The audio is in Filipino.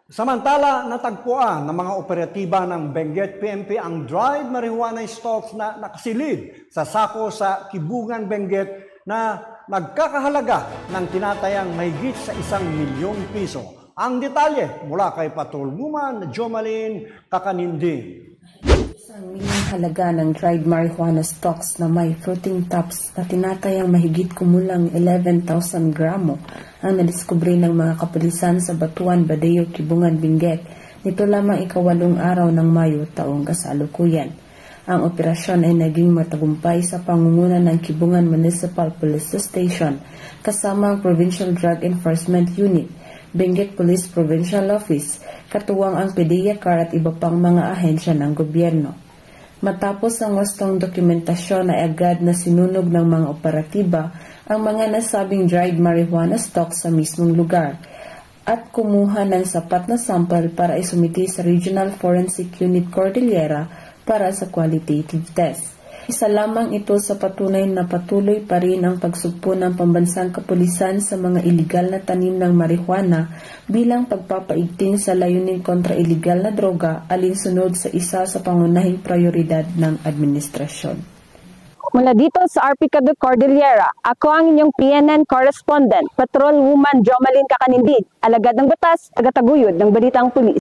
Samantala, natagpuan ng mga operatiba ng Benguet PNP ang dried marijuana stalks na nakasilid sa sako sa Kibungan, Benguet na nagkakahalaga ng tinatayang mahigit sa 1 milyong piso. Ang detalye mula kay Patrolwoman Jomalyn Kakaninding. 1 milyong halaga ng dried marijuana stalks na may fruiting tops na tinatayang mahigit kumulang 11,000 gramo ang nadiskubre ng mga kapulisan sa Batuan, Badeo, Kibungan, Benguet nito lamang ika-8 araw ng Mayo taong kasalukuyan. Ang operasyon ay naging matagumpay sa pangunguna ng Kibungan Municipal Police Station kasama ang Provincial Drug Enforcement Unit, Benguet Police Provincial Office, katuwang ang PDEACAR at iba pang mga ahensya ng gobyerno. Matapos ang wastong dokumentasyon ay agad na sinunog ng mga operatiba ang mga nasabing dried marijuana stocks sa mismong lugar at kumuha ng sapat na sample para isumiti sa Regional Forensic Unit Cordillera para sa qualitative test. Isa lamang ito sa patunay na patuloy pa rin ang pagsugpo ng pambansang kapulisan sa mga iligal na tanim ng marijuana bilang pagpapaigting sa layunin kontra iligal na droga alinsunod sa isa sa pangunahing prioridad ng administrasyon. Mula dito sa RPCAD Cordillera, ako ang inyong PNN correspondent, Patrolwoman Jomalyn Kakaninding, alagad ng batas, tagataguyod ng Balitang Pulis.